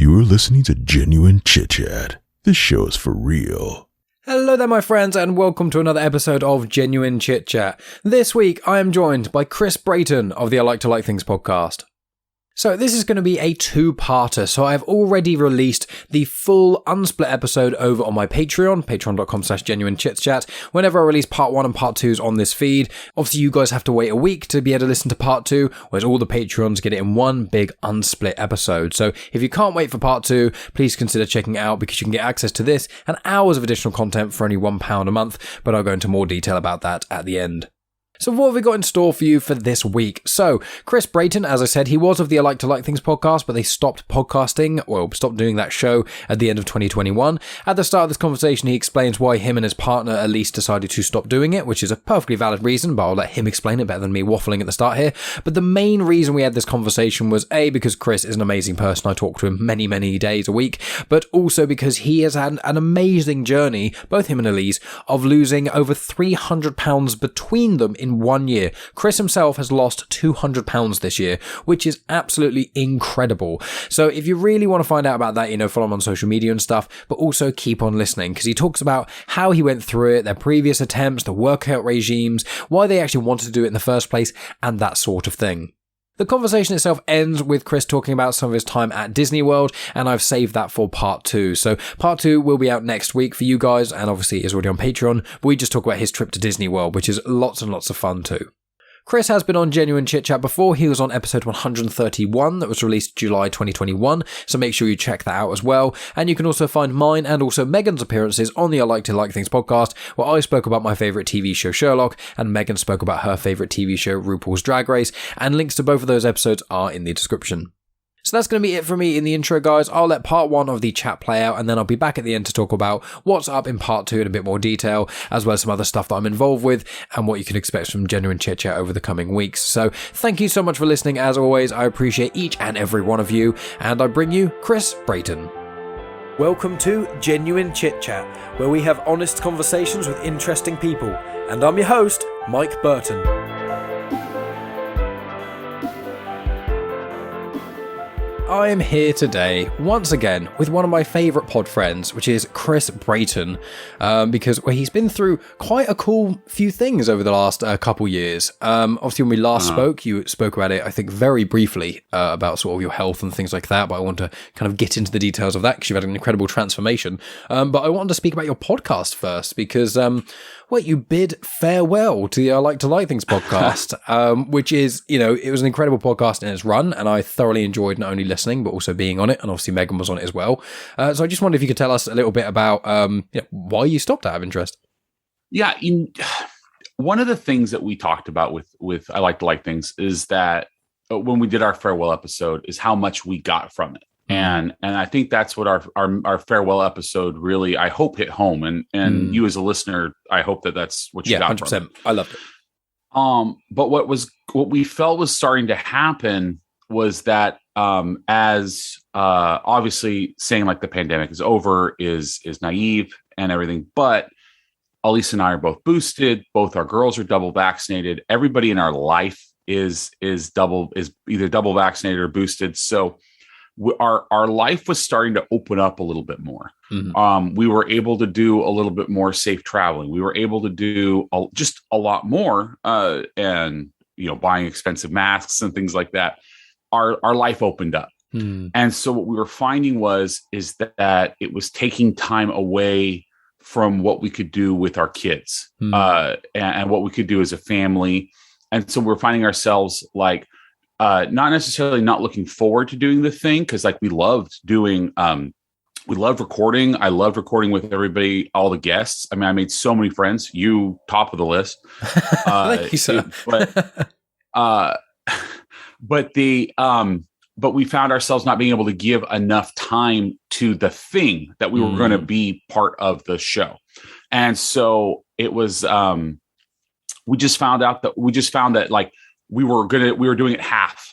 You're listening to Genuine Chit-Chat. This show is for real. Hello there, my friends, and welcome to another episode of Genuine Chit-Chat. This week, I am joined by Chris Braaten of the I Like to Like Things podcast. So this is going to be a two-parter, so I've already released the full unsplit episode over on my Patreon, patreon.com/genuinechitchat. Whenever I release part 1 and part 2s on this feed, obviously you guys have to wait a week to be able to listen to part 2, whereas all the Patreons get it in one big unsplit episode. So if you can't wait for part 2, please consider checking it out because you can get access to this and hours of additional content for only £1 a month, but I'll go into more detail about that at the end. So what have we got in store for you for this week? So, Chris Braaten, as I said, he was of the I Like to Like Things podcast, but they stopped stopped doing that show at the end of 2021. At the start of this conversation, he explains why him and his partner, Alyse, decided to stop doing it, which is a perfectly valid reason, but I'll let him explain it better than me waffling at the start here. But the main reason we had this conversation was, A, because Chris is an amazing person. I talk to him many, many days a week, but also because he has had an amazing journey, both him and Alyse, of losing over £300 between them in 1 year. Chris himself has lost £200 this year, which is absolutely incredible. So if you really want to find out about that, follow him on social media and stuff, but also keep on listening because he talks about how he went through it, their previous attempts, the workout regimes, why they actually wanted to do it in the first place, and that sort of thing. The conversation itself ends with Chris talking about some of his time at Disneyworld, and I've saved that for part 2. So part 2 will be out next week for you guys, and obviously is already on Patreon, but we just talk about his trip to Disneyworld, which is lots and lots of fun too. Chris has been on Genuine Chit-Chat before. He was on episode 131 that was released July 2021, so make sure you check that out as well. And you can also find mine and also Megan's appearances on the I Like to Like Things podcast, where I spoke about my favourite TV show Sherlock, and Megan spoke about her favourite TV show RuPaul's Drag Race, and links to both of those episodes are in the description. So that's going to be it for me in the intro, guys. I'll let part 1 of the chat play out, and then I'll be back at the end to talk about what's up in part 2 in a bit more detail, as well as some other stuff that I'm involved with, and what you can expect from Genuine Chit-Chat over the coming weeks. So thank you so much for listening. As always, I appreciate each and every one of you, and I bring you Chris Braaten. Welcome to Genuine Chit-Chat, where we have honest conversations with interesting people, and I'm your host, Mike Burton. I am here today, once again, with one of my favourite pod friends, which is Chris Braaten, because he's been through quite a cool few things over the last couple years. Obviously, when we last spoke, you spoke about it, I think, very briefly, about sort of your health and things like that, but I want to kind of get into the details of that, because you've had an incredible transformation. But I wanted to speak about your podcast first, because, you bid farewell to the I Like to Like Things podcast, which is, it was an incredible podcast in its run, and I thoroughly enjoyed not only listening, but also being on it, and obviously Megan was on it as well. So I just wondered if you could tell us a little bit about why you stopped out of interest. Yeah, one of the things that we talked about with I Like to Like Things is that when we did our farewell episode is how much we got from it. And I think that's what our farewell episode really, I hope, hit home. And you as a listener, I hope that's what you got 100%. From it. I loved it. But what we felt was starting to happen was that as obviously saying like the pandemic is over is naive and everything, but Alyse and I are both boosted. Both our girls are double vaccinated. Everybody in our life is either double vaccinated or boosted. So our life was starting to open up a little bit more. Mm-hmm. We were able to do a little bit more safe traveling. We were able to do just a lot more, and buying expensive masks and things like that. Our life opened up, and so what we were finding is that it was taking time away from what we could do with our kids, and what we could do as a family. And so we're finding ourselves like. Not necessarily not looking forward to doing the thing because we loved doing, we loved recording. I loved recording with everybody, all the guests. I mean, I made so many friends, you top of the list. Thank you, sir. But we found ourselves not being able to give enough time to the thing that we were going to be part of the show. And so it was, we just found that like, we were doing it half.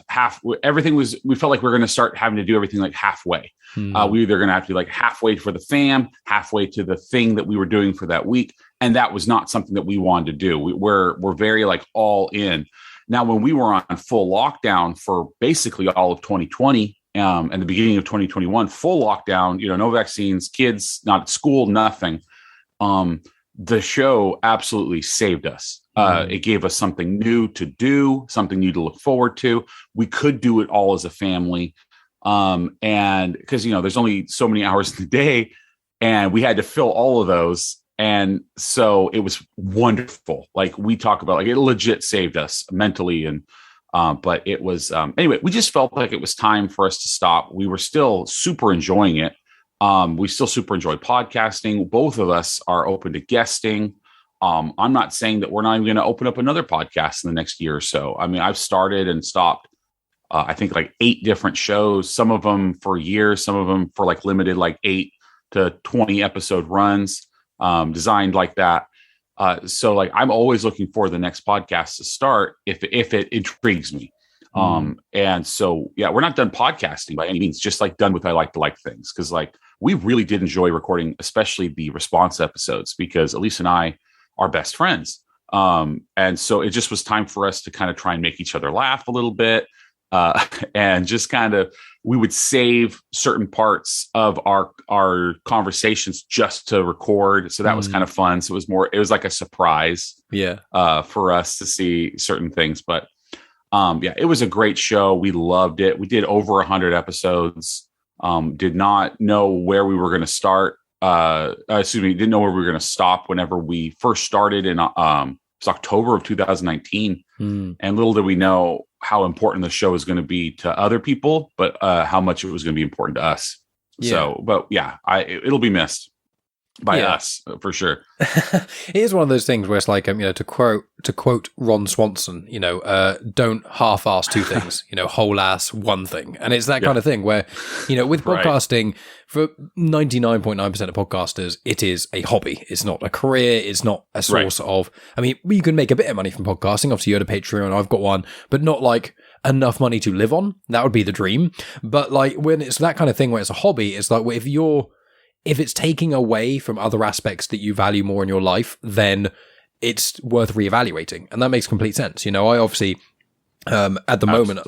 Everything was, we felt like we were going to start having to do everything like halfway. We were either going to have to be like halfway for the fam, halfway to the thing that we were doing for that week. And that was not something that we wanted to do. We're very like all in. Now, when we were on full lockdown for basically all of 2020 and the beginning of 2021, full lockdown, no vaccines, kids not at school, nothing. The show absolutely saved us. It gave us something new to do, something new to look forward to. We could do it all as a family. And because, there's only so many hours in the day, and we had to fill all of those. And so it was wonderful. Like we talk about, like it legit saved us mentally. And, but it was, anyway, we just felt like it was time for us to stop. We were still super enjoying it. We still super enjoy podcasting. Both of us are open to guesting. I'm not saying that we're not even going to open up another podcast in the next year or so. I mean, I've started and stopped, I think like 8 different shows, some of them for years, some of them for like limited, like 8 to 20 episode runs, designed like that. So like, I'm always looking for the next podcast to start if it intrigues me. And so, yeah, we're not done podcasting by any means, just like done with I like to like things. Cause like we really did enjoy recording, especially the response episodes, because Alyse and I are best friends. And so it just was time for us to kind of try and make each other laugh a little bit. And just kind of, we would save certain parts of our conversations just to record. So that was kind of fun. So it was like a surprise, for us to see certain things, but it was a great show. We loved it. We did over 100 episodes. Did not know where we were going to start. Didn't know where we were going to stop whenever we first started in, it was October of 2019. And little did we know how important the show is going to be to other people, but how much it was going to be important to us. Yeah. So, but yeah, it'll be missed by us for sure. It is one of those things where it's like, to quote Ron Swanson, don't half-ass two things, whole-ass one thing. And it's that kind of thing where, with podcasting, for 99.9% of podcasters, it is a hobby. It's not a career. It's not a source of, you can make a bit of money from podcasting. Obviously, you had a Patreon, I've got one, but not like enough money to live on. That would be the dream. But like when it's that kind of thing where it's a hobby, it's like if it's taking away from other aspects that you value more in your life, then it's worth reevaluating. And that makes complete sense. I obviously, at the moment,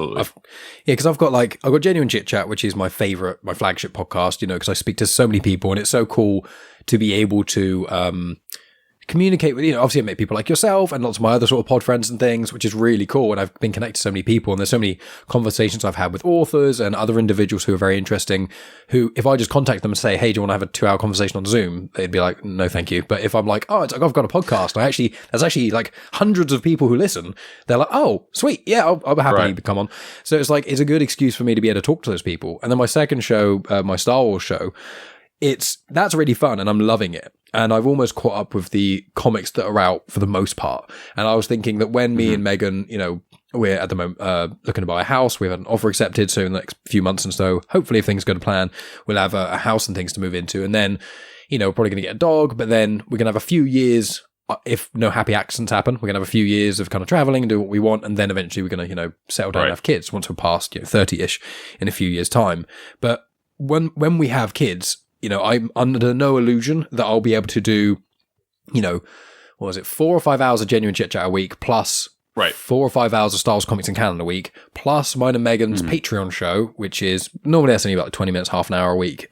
because I've got Genuine Chit-Chat, which is my flagship podcast, because I speak to so many people and it's so cool to be able to, communicate with, obviously I meet people like yourself and lots of my other sort of pod friends and things, which is really cool. And I've been connected to so many people, and there's so many conversations I've had with authors and other individuals who are very interesting, who, if I just contact them and say, hey, do you want to have a 2-hour conversation on Zoom? They'd be like, no, thank you. But if I'm like, oh, I've got a podcast, there's actually like hundreds of people who listen. They're like, oh, sweet. Yeah, I'll happily come on. So it's like, it's a good excuse for me to be able to talk to those people. And then my second show, my Star Wars show, that's really fun and I'm loving it. And I've almost caught up with the comics that are out for the most part. And I was thinking that when me and Megan, we're at the moment looking to buy a house, we've had an offer accepted. So in the next few months and so, hopefully if things go to plan, we'll have a house and things to move into. And then, we're probably going to get a dog, but then we're going to have a few years, if no happy accidents happen, we're going to have a few years of kind of traveling and do what we want. And then eventually we're going to, settle down and have kids once we're past 30-ish in a few years' time. But when we have kids, I'm under no illusion that I'll be able to do, 4 or 5 hours of Genuine Chit-Chat a week, plus 4 or 5 hours of Star Wars Comics and Canon a week, plus mine and Megan's Patreon show, which is normally that's only about 20 minutes, half an hour a week,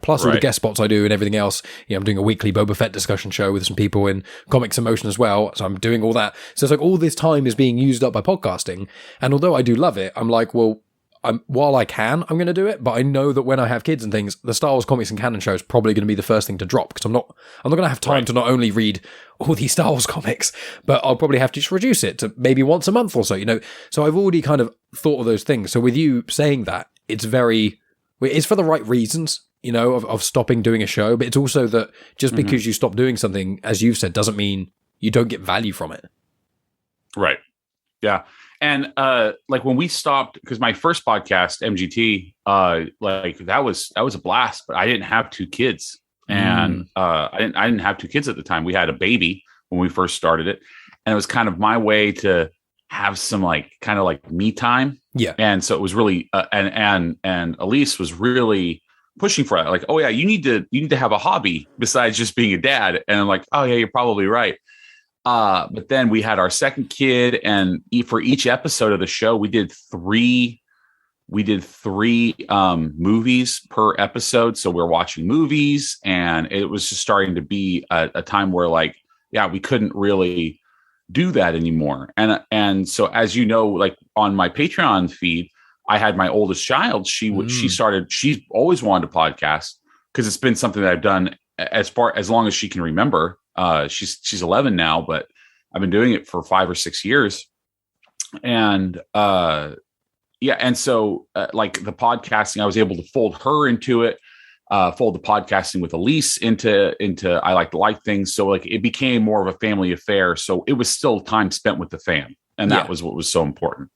plus all the guest spots I do and everything else. I'm doing a weekly Boba Fett discussion show with some people in Comics and Motion as well, so I'm doing all that. So it's like all this time is being used up by podcasting, and although I do love it, I'm like, well, while I can, I'm going to do it, but I know that when I have kids and things, the Star Wars Comics and Canon show is probably going to be the first thing to drop, because I'm not going to have time to not only read all these Star Wars comics, but I'll probably have to just reduce it to maybe once a month or so, So I've already kind of thought of those things. So with you saying that, it's for the right reasons, of stopping doing a show, but it's also that just because you stop doing something, as you've said, doesn't mean you don't get value from it. Right. Yeah. And like when we stopped, because my first podcast, MGT, that was a blast, but I didn't have 2 kids, and I didn't have 2 kids at the time. We had a baby when we first started it, and it was kind of my way to have some kind of me time. Yeah, and so it was really and Alyse was really pushing for that. Like, oh yeah, you need to have a hobby besides just being a dad. And I'm like, oh yeah, you're probably right. But then we had our second kid, and for each episode of the show, we did 3 we did 3 movies per episode. So we're watching movies, and it was just starting to be a time where like, yeah, we couldn't really do that anymore. And so, as you know, like on my Patreon feed, I had my oldest child. She's always wanted to podcast because it's been something that I've done as long as she can remember. She's 11 now, but I've been doing it for 5 or 6 years. And and so like the podcasting, I was able to fold her into it, fold the podcasting with Alyse into I like things. So like it became more of a family affair. So it was still time spent with the fam, and that was what was so important.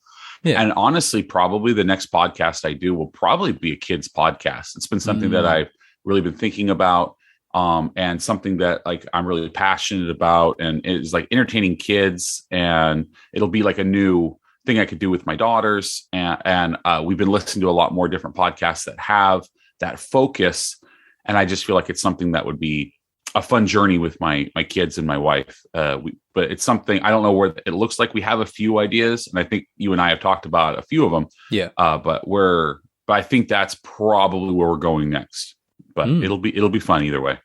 Yeah. And honestly, probably the next podcast I do will probably be a kids podcast. It's been something that I've really been thinking about, and something that like I'm really passionate about, and it's like entertaining kids, and it'll be like a new thing I could do with my daughters. And we've been listening to a lot more different podcasts that have that focus. And I just feel like it's something that would be a fun journey with my kids and my wife. But it's something, I don't know where it looks like we have a few ideas. And I think you and I have talked about a few of them. Yeah. But I think that's probably where we're going next, but it'll be fun either way.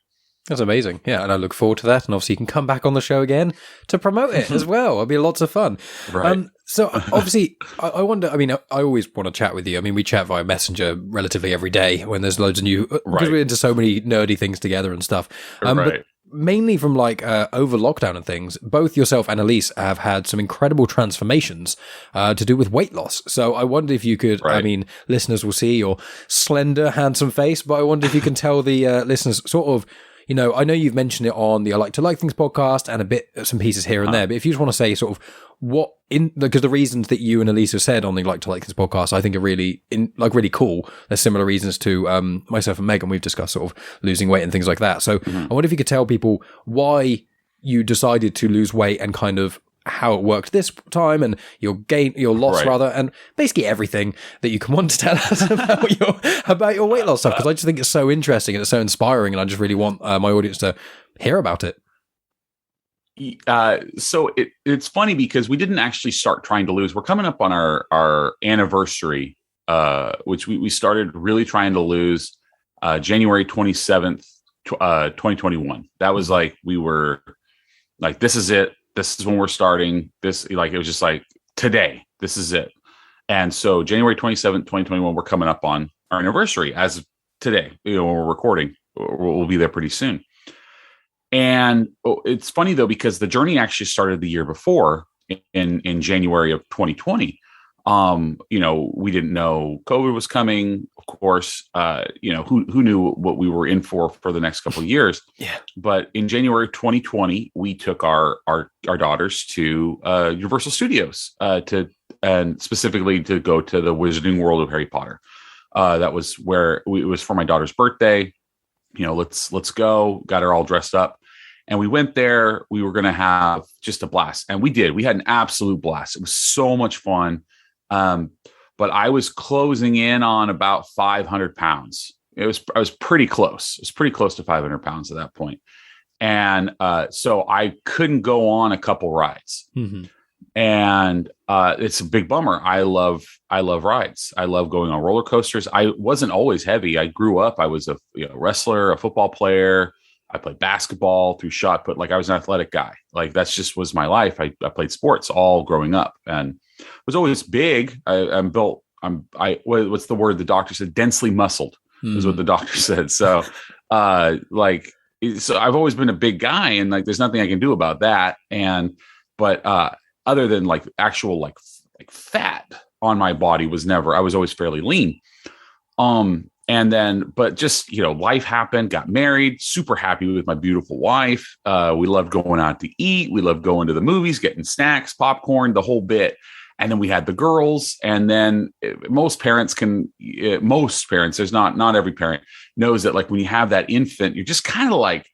That's amazing. Yeah. And I look forward to that. And obviously you can come back on the show again to promote it as well. It'll be lots of fun. Right. So obviously I wonder, I mean, I always want to chat with you. I mean, we chat via Messenger relatively every day when there's loads of new, because we're into so many nerdy things together and stuff. But mainly from like over lockdown and things, both yourself and Alyse have had some incredible transformations to do with weight loss. So I wonder if you could, I mean, listeners will see your slender, handsome face, but I wonder if you can tell the listeners sort of, you know, I know you've mentioned it on the I Like to Like Things podcast and some pieces here and there, but if you just want to say sort of because the reasons that you and Alyse have said on the Like to Like Things podcast, I think are really cool. There's similar reasons to myself and Megan. We've discussed sort of losing weight and things like that. So I wonder if you could tell people why you decided to lose weight and kind of how it worked this time, and your loss rather, and basically everything that you can want to tell us about your weight loss stuff, because I just think it's so interesting and it's so inspiring, and I just really want my audience to hear about it. So it's funny because we didn't actually start trying to lose. We're coming up on our anniversary, which we started really trying to lose January 27th, 2021. That was like, we were like, this is it. This is when we're starting this. Like, it was just like, today, this is it. And so January 27th, 2021, we're coming up on our anniversary as of today, when we're recording. We'll be there pretty soon. And it's funny though, because the journey actually started the year before in January of 2020. We didn't know COVID was coming, of course. Who knew what we were in for the next couple of years. Yeah. But in January 2020, we took our daughters to Universal Studios and specifically to go to the Wizarding World of Harry Potter. That was where it was for my daughter's birthday. Let's go. Got her all dressed up. And we went there. We were going to have just a blast. And we did. We had an absolute blast. It was so much fun. But I was closing in on about 500 pounds. I was pretty close. It was pretty close to 500 pounds at that point. And so I couldn't go on a couple rides. Mm-hmm. And it's a big bummer. I love rides. I love going on roller coasters. I wasn't always heavy. I grew up. I was a wrestler, a football player. I played basketball through shot put. Like, I was an athletic guy. Like, that's just was my life. I played sports all growing up and was always big. I'm built. What's the word the doctor said? Densely muscled is what the doctor said. So, so I've always been a big guy, and like, there's nothing I can do about that. But other than like actual like fat on my body was never. I was always fairly lean. But just, life happened, got married, super happy with my beautiful wife. We loved going out to eat. We loved going to the movies, getting snacks, popcorn, the whole bit. And then we had the girls. And then most parents, there's not every parent knows that, like, when you have that infant, you're just kind of like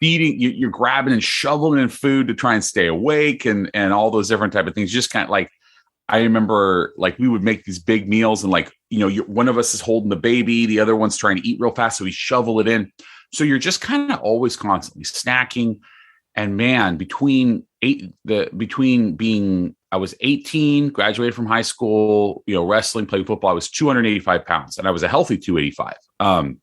feeding, you're grabbing and shoveling in food to try and stay awake and all those different type of things. Just kind of like, I remember, like, we would make these big meals and, like, one of us is holding the baby, the other one's trying to eat real fast, so we shovel it in. So you're just kind of always constantly snacking. And man, between I was 18, graduated from high school, wrestling, played football. I was 285 pounds, and I was a healthy 285.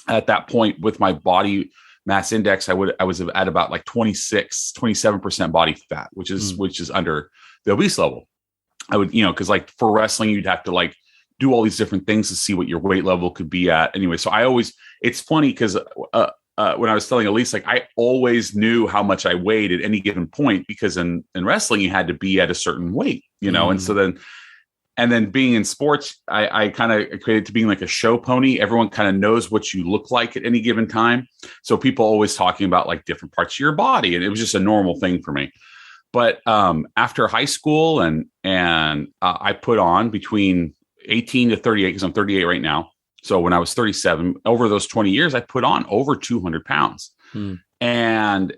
At that point, with my body mass index, I was at about like 27% body fat, which is under the obese level. I would, because like for wrestling, you'd have to like do all these different things to see what your weight level could be at. Anyway, so it's funny because when I was telling Alyse, like I always knew how much I weighed at any given point, because in wrestling you had to be at a certain weight, and so then being in sports, I kind of equated to being like a show pony. Everyone kind of knows what you look like at any given time. So people always talking about like different parts of your body, and it was just a normal thing for me. But after high school and I put on between 18 to 38, because I'm 38 right now. So when I was 37, over those 20 years, I put on over 200 pounds. And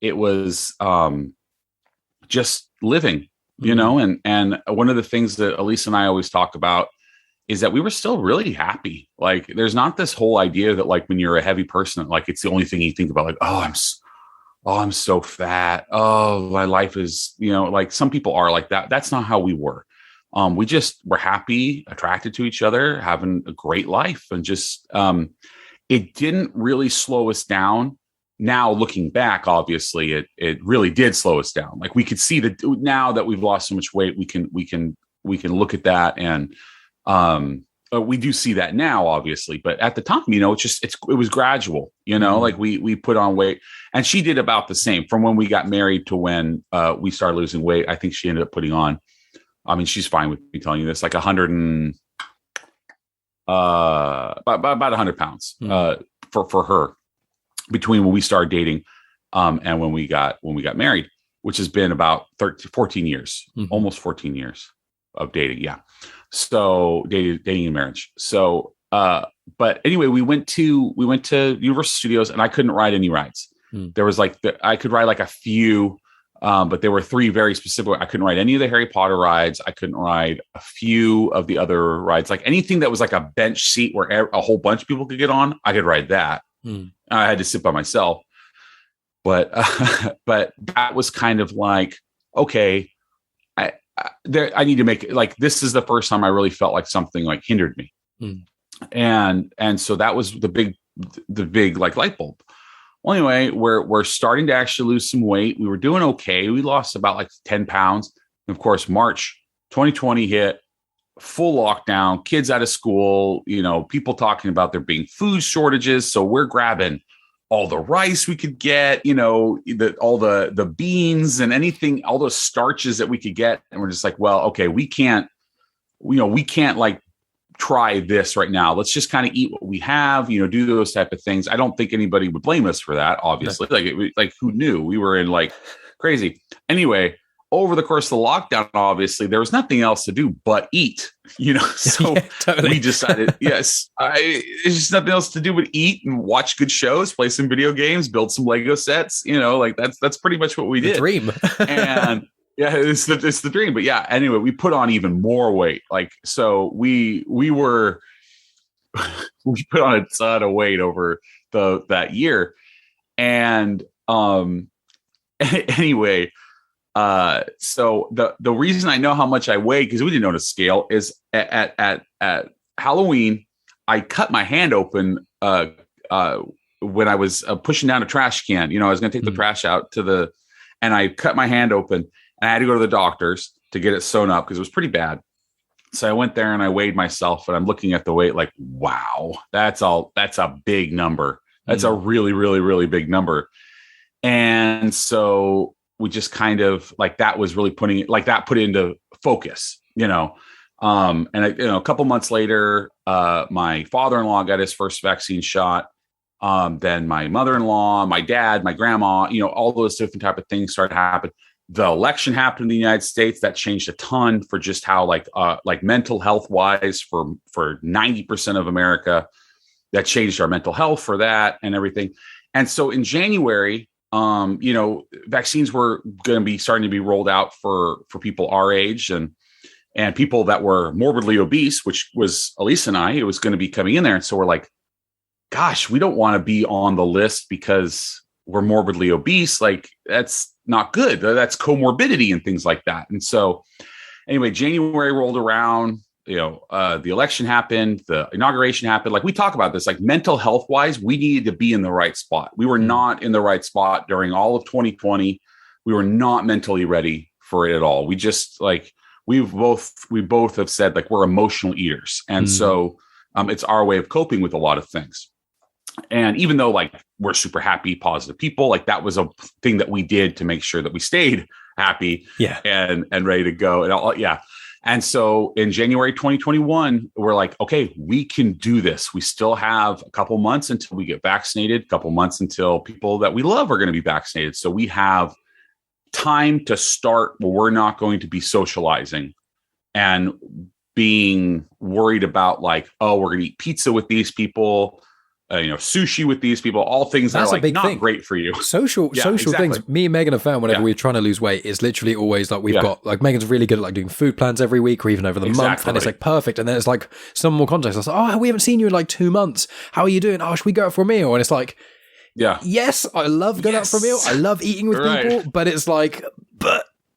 it was just living, and one of the things that Alyse and I always talk about is that we were still really happy. Like there's not this whole idea that like when you're a heavy person, like it's the only thing you think about, like, I'm so fat. Oh, my life is, like some people are like that. That's not how we were. We just were happy, attracted to each other, having a great life, and just it didn't really slow us down. Now looking back, obviously, it really did slow us down. Like we could see that now that we've lost so much weight, we can look at that, and we do see that now, obviously. But at the time, it was gradual. Like we put on weight, and she did about the same from when we got married to when we started losing weight. I think she ended up putting on. I mean, she's fine with me telling you this, like 100 and about 100 pounds for her between when we started dating and when we got married, which has been about 14 years, almost 14 years of dating. Yeah. So dating and marriage. So, but anyway, we went to Universal Studios, and I couldn't ride any rides. There was like, I could ride like a few, but there were 3 very specific. I couldn't ride any of the Harry Potter rides. I couldn't ride a few of the other rides, like anything that was like a bench seat where a whole bunch of people could get on. I could ride that. I had to sit by myself, but that was kind of like, okay, I need to make it, like, this is the first time I really felt like something like hindered me. And so that was the big like light bulb. Well, anyway, we're starting to actually lose some weight. We were doing okay. We lost about like 10 pounds. And of course, March 2020 hit, full lockdown, kids out of school, people talking about there being food shortages. So we're grabbing all the rice we could get, all the beans and anything, all those starches that we could get. And we're just like, well, okay, we can't like try this right now. Let's just kind of eat what we have, do those type of things. I don't think anybody would blame us for that, obviously. Like who knew? We were in like crazy. Anyway, over the course of the lockdown, obviously there was nothing else to do but eat, so yeah, totally. We decided, there's just nothing else to do but eat and watch good shows, play some video games, build some Lego sets, like that's pretty much what we did. The dream. And yeah, it's the dream. But yeah, anyway, we put on even more weight. Like, so we put on a ton of weight over that year. And anyway, so the reason I know how much I weigh, because we didn't know to scale, is at Halloween, I cut my hand open when I was pushing down a trash can. I was going to take the trash out and I cut my hand open. And I had to go to the doctor's to get it sewn up because it was pretty bad. So I went there and I weighed myself, and I'm looking at the weight like, wow, that's a big number. That's a really, really, really big number. And so we just kind of like, that was really put it into focus, and a couple months later, my father-in-law got his first vaccine shot. Then my mother-in-law, my dad, my grandma, all those different type of things started to happen. The election happened in the United States. That changed a ton for just how like mental health wise for 90% of America. That changed our mental health for that and everything. And so in January, vaccines were going to be starting to be rolled out for people our age and people that were morbidly obese, which was Alyse and I. It was going to be coming in there. And so we're like, gosh, we don't want to be on the list because we're morbidly obese. Like not good. That's comorbidity and things like that. And so anyway, January rolled around, the election happened, the inauguration happened. Like we talk about this, like mental health wise, we needed to be in the right spot. We were not in the right spot during all of 2020. We were not mentally ready for it at all. We just like, we both have said like we're emotional eaters. And so it's our way of coping with a lot of things. And even though like we're super happy, positive people, like that was a thing that we did to make sure that we stayed happy and ready to go. And all, And so in January 2021, we're like, okay, we can do this. We still have a couple months until we get vaccinated, a couple months until people that we love are going to be vaccinated. So we have time to start where we're not going to be socializing and being worried about like, oh, we're going to eat pizza with these people, sushi with these people, all things that are like not thing. Great for you. Social things. Me and Megan have found whenever we're trying to lose weight is literally always like we've got like Megan's really good at like doing food plans every week or even over the month, and it's like perfect. And then it's like some more context. I was like, oh, we haven't seen you in like 2 months. How are you doing? Oh, should we go out for a meal? And it's like, yes, I love going out for a meal. I love eating with people, but it's like,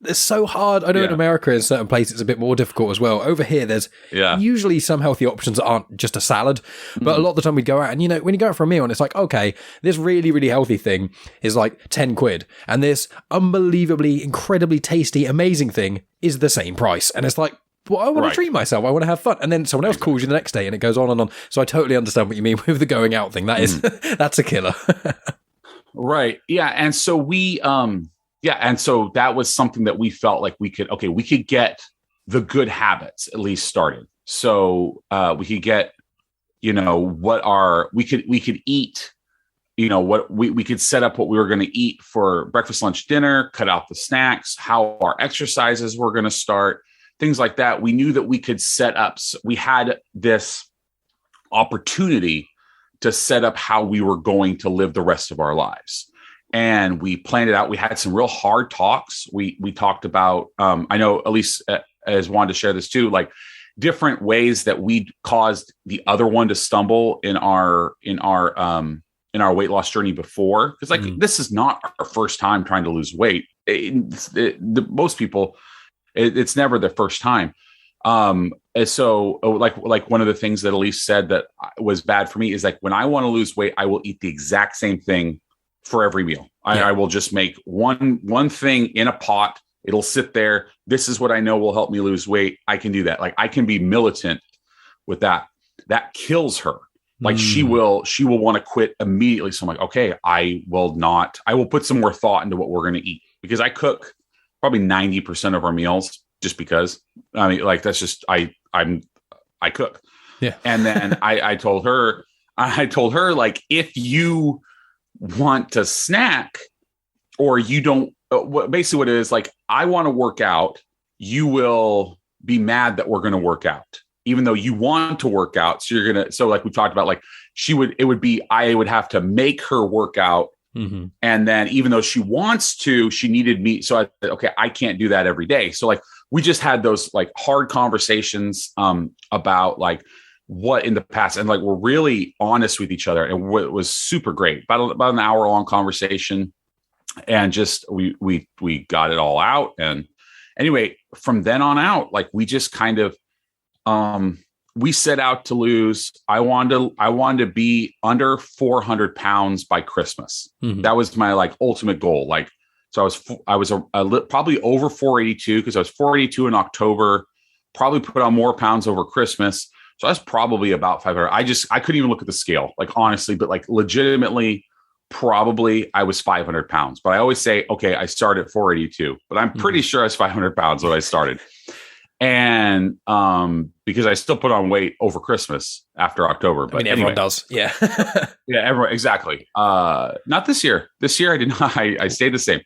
it's so hard. I know in America, in certain places, it's a bit more difficult as well. Over here, there's usually some healthy options that aren't just a salad. But a lot of the time we go out and, when you go out for a meal and it's like, okay, this really, really healthy thing is like 10 quid. And this unbelievably, incredibly tasty, amazing thing is the same price. And it's like, well, I want to treat myself. I want to have fun. And then someone else calls you the next day and it goes on and on. So I totally understand what you mean with the going out thing. That is, that's a killer. Right. Yeah. And so we, and so that was something that we felt like we could get the good habits at least started. So we could get, we could eat, what we could set up what we were going to eat for breakfast, lunch, dinner, cut out the snacks, how our exercises were going to start, things like that. We knew that we could set up. We had this opportunity to set up how we were going to live the rest of our lives. And we planned it out. We had some real hard talks. We talked about, I know Alyse has wanted to share this too, like different ways that we caused the other one to stumble in our weight loss journey before. Because like, this is not our first time trying to lose weight. Most people, it's never their first time. And so like one of the things that Alyse said that was bad for me is like, when I want to lose weight, I will eat the exact same thing for every meal. I will just make one thing in a pot. It'll sit there. This is what I know will help me lose weight. I can do that. Like I can be militant with that. That kills her. Like she will want to quit immediately. So I'm like, okay, I will put some more thought into what we're going to eat, because I cook probably 90% of our meals just because. I mean, like that's just, I cook. Yeah. And then I told her like, if you want to snack or you don't, basically what it is, like, I want to work out, you will be mad that we're going to work out, even though you want to work out. So like we talked about, like I would have to make her work out. Mm-hmm. And then even though she wants to, she needed me. So I said, okay, I can't do that every day. So like, we just had those like hard conversations about like what in the past, and like, we're really honest with each other, and it was super great. About an hour long conversation, and just, we got it all out. And anyway, from then on out, like we just kind of, we set out to lose. I wanted to be under 400 pounds by Christmas. Mm-hmm. That was my like ultimate goal. Like, so I was probably over 482, because I was 482 in October, probably put on more pounds over Christmas. So that's probably about 500. I couldn't even look at the scale, like honestly, but like legitimately, probably I was 500 pounds. But I always say, okay, I started at 482, but I'm pretty sure I was 500 pounds when I started. And because I still put on weight over Christmas after October. But everyone does. Yeah. Yeah, everyone. Exactly. Not this year. This year I did not. I stayed the same.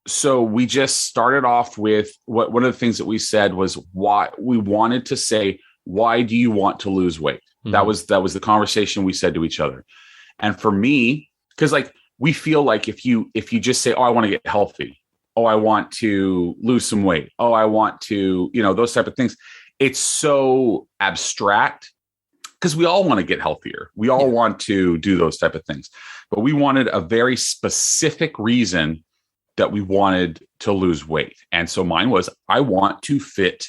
So we just started off with one of the things that we said was, why we wanted to say, why do you want to lose weight? Mm-hmm. That was the conversation we said to each other. And for me, because like we feel like if you just say, oh, I want to get healthy, oh, I want to lose some weight, oh, I want to, those type of things, it's so abstract because we all want to get healthier. We all want to do those type of things, but we wanted a very specific reason that we wanted to lose weight. And so mine was, I want to fit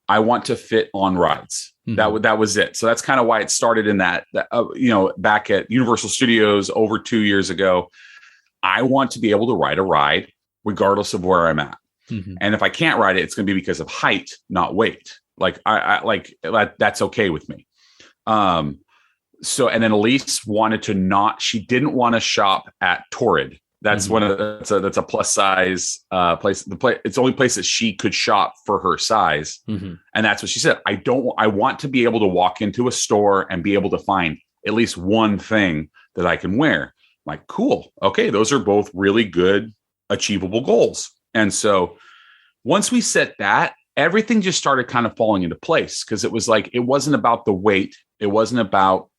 on rides. Mm-hmm. That was it. So that's kind of why it started in that back at Universal Studios over 2 years ago. I want to be able to ride a ride regardless of where I'm at. Mm-hmm. And if I can't ride it, it's going to be because of height, not weight. Like I like that's okay with me. So, and then Alyse she didn't want to shop at Torrid. That's mm-hmm. That's a plus size place. It's the only place that she could shop for her size. Mm-hmm. And that's what she said. I want to be able to walk into a store and be able to find at least one thing that I can wear. I'm like, cool. Okay. Those are both really good, achievable goals. And so once we set that, everything just started kind of falling into place, because it was like, it wasn't about the weight. It wasn't about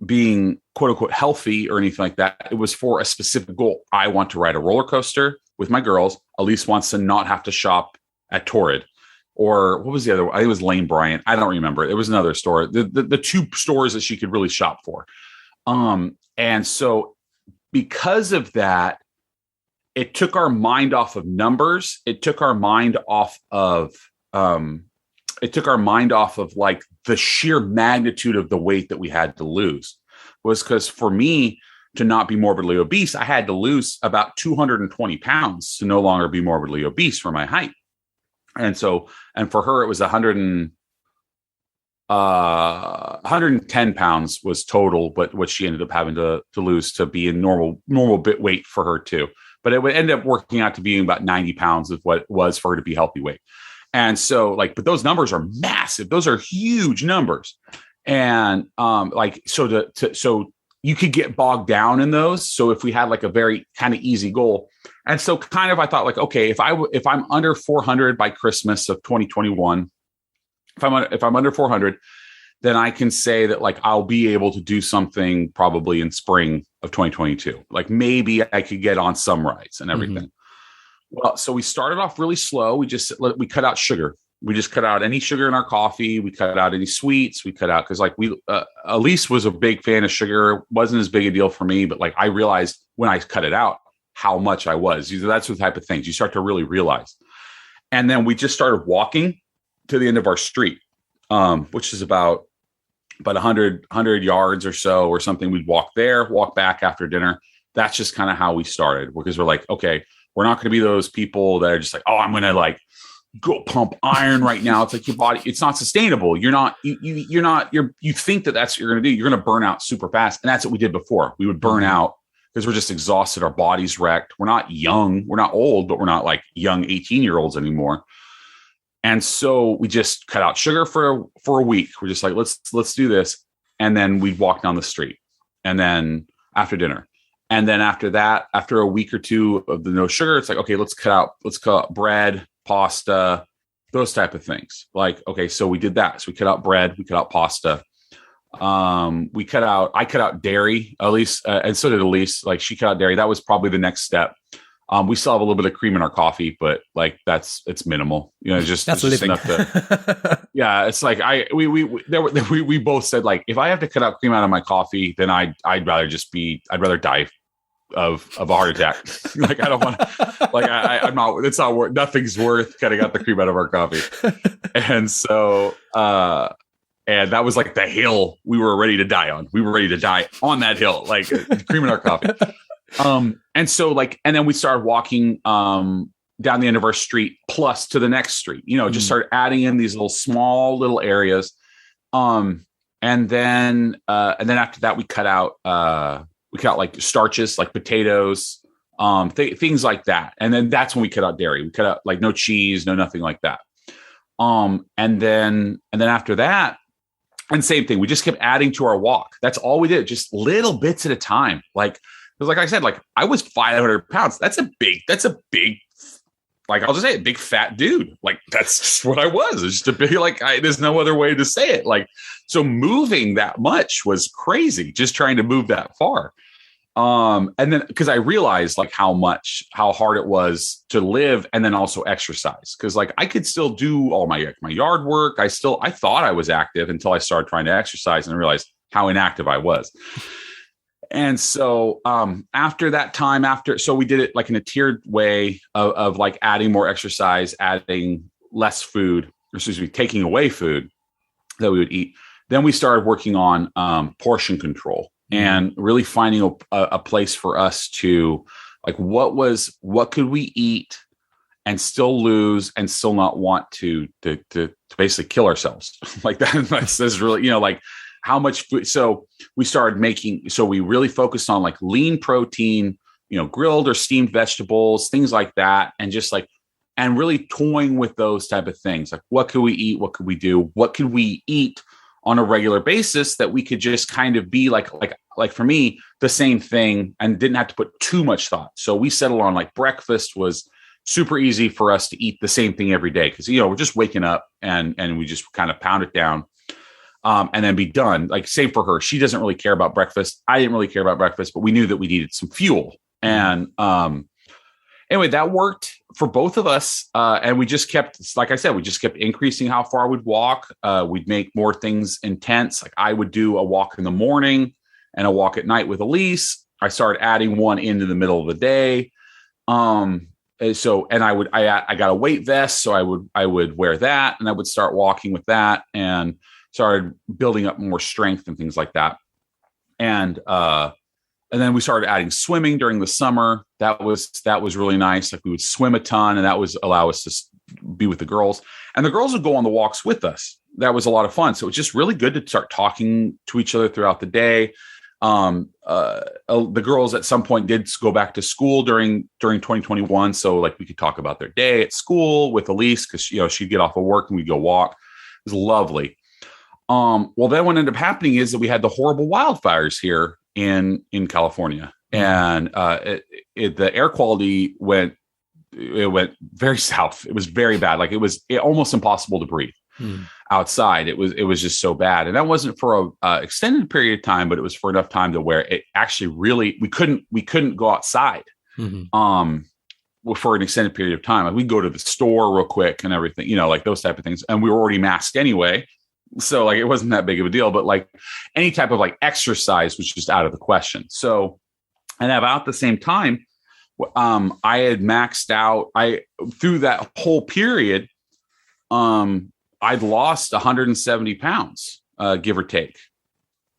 being quote unquote healthy or anything like that. It was for a specific goal. I want to ride a roller coaster with my girls. Alyse wants to not have to shop at Torrid. Or what was the other one? I think it was Lane Bryant. I don't remember. It was another store. The two stores that she could really shop for. And so because of that, it took our mind off of numbers. It took our mind off of like the sheer magnitude of the weight that we had to lose. Was because for me to not be morbidly obese, I had to lose about 220 pounds to no longer be morbidly obese for my height. And so, and for her, it was 110 pounds was total, but what she ended up having to lose to be in normal bit weight for her too. But it would end up working out to being about 90 pounds of what it was for her to be healthy weight. And so but those numbers are massive. Those are huge numbers. And so you could get bogged down in those. So if we had like a very kind of easy goal. And so kind of, I thought like, okay, if I'm under 400 by Christmas of 2021, if I'm under 400, then I can say that like, I'll be able to do something probably in spring of 2022. Like maybe I could get on some rides and everything. Mm-hmm. Well, so we started off really slow. We cut out sugar. We just cut out any sugar in our coffee. We cut out any sweets. We cut out, because like Alyse was a big fan of sugar. Wasn't as big a deal for me, but like I realized when I cut it out how much I was. That's the type of things you start to really realize. And then we just started walking to the end of our street, which is about 100 yards or so or something. We'd walk there, walk back after dinner. That's just kind of how we started, because we're like, okay, we're not going to be those people that are just like, oh, I'm going to like go pump iron right now. It's like your body, it's not sustainable. You think that that's what you're going to do. You're going to burn out super fast. And that's what we did before. We would burn out because we're just exhausted. Our body's wrecked. We're not young. We're not old, but we're not like young 18-year-olds anymore. And so we just cut out sugar for a week. We're just like, let's do this. And then we'd walk down the street, and then after dinner. And then after that, after a week or two of the no sugar, it's like, okay, let's cut out bread, pasta, those type of things. Like, okay, so we did that. So we cut out bread, we cut out pasta. I cut out dairy, at least, and so did Alyse. Like she cut out dairy. That was probably the next step. We still have a little bit of cream in our coffee, but like it's minimal. That's it's just enough to. Yeah, it's like we both said like, if I have to cut out cream out of my coffee, then I'd rather die of a heart attack. Like I don't want to. Like I'm not. It's not worth. Nothing's worth cutting out the cream out of our coffee. And so, and that was like the hill we were ready to die on. We were ready to die on that hill, like cream in our coffee. And so like, and then we started walking down the end of our street plus to the next street, just started adding in these small little areas. And then after that, we cut out like starches, like potatoes, things like that. And then that's when we cut out dairy. We cut out like no cheese, no nothing like that. And then after that, and same thing, we just kept adding to our walk. That's all we did, just little bits at a time. Like, because like I said, like I was 500 pounds. That's a big, like, I'll just say it, big fat dude. Like, that's just what I was. It's just a big, like, there's no other way to say it. Like, so moving that much was crazy, just trying to move that far. And then because I realized like how hard it was to live and then also exercise. Cause like I could still do all my yard work. I thought I was active until I started trying to exercise and realized how inactive I was. And so after that time, so we did it like in a tiered way of like adding more exercise, adding less food, taking away food that we would eat. Then we started working on portion control and really finding a place for us to like, what could we eat and still lose and still not want to basically kill ourselves like that. That's really, like how much food. So we we really focused on like lean protein, grilled or steamed vegetables, things like that. And just like, and really toying with those type of things. Like what could we eat? What could we do? What could we eat on a regular basis that we could just kind of be like for me, the same thing and didn't have to put too much thought. So we settled on like breakfast was super easy for us to eat the same thing every day. Cause we're just waking up and we just kind of pound it down and then be done. Like same for her. She doesn't really care about breakfast. I didn't really care about breakfast, but we knew that we needed some fuel. And anyway, that worked for both of us. And we just kept, like I said, we just kept increasing how far we'd walk. We'd make more things intense. Like I would do a walk in the morning and a walk at night with Alyse. I started adding one into the middle of the day. I got a weight vest. So I would wear that and I would start walking with that and started building up more strength and things like that. And then we started adding swimming during the summer. That was really nice. Like we would swim a ton and that was allow us to be with the girls, and the girls would go on the walks with us. That was a lot of fun. So it's just really good to start talking to each other throughout the day. The girls at some point did go back to school during 2021. So like we could talk about their day at school with Alyse because, she'd get off of work and we'd go walk. It was lovely. Well, then what ended up happening is that we had the horrible wildfires here in California, and the air quality went very south. It was very bad. Like it was almost impossible to breathe outside. It was just so bad. And that wasn't for a extended period of time, but it was for enough time to where it actually really, we couldn't go outside for an extended period of time. Like we'd go to the store real quick and everything, like those type of things. And we were already masked anyway. So like, it wasn't that big of a deal, but like any type of like exercise was just out of the question. So, and about the same time, I had maxed out, through that whole period, I'd lost 170 pounds, give or take.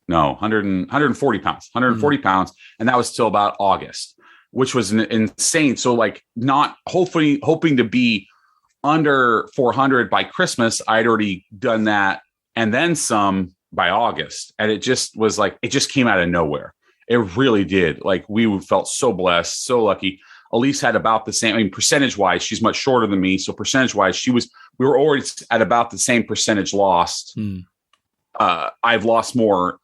No, 140 pounds. And that was till about August, which was insane. So like not hoping to be under 400 by Christmas. I'd already done that. And then some by August. And it just was like, it just came out of nowhere. It really did. Like we felt so blessed, so lucky. Alyse had about the same, percentage wise, she's much shorter than me. So percentage wise, we were already at about the same percentage lost. I've lost more,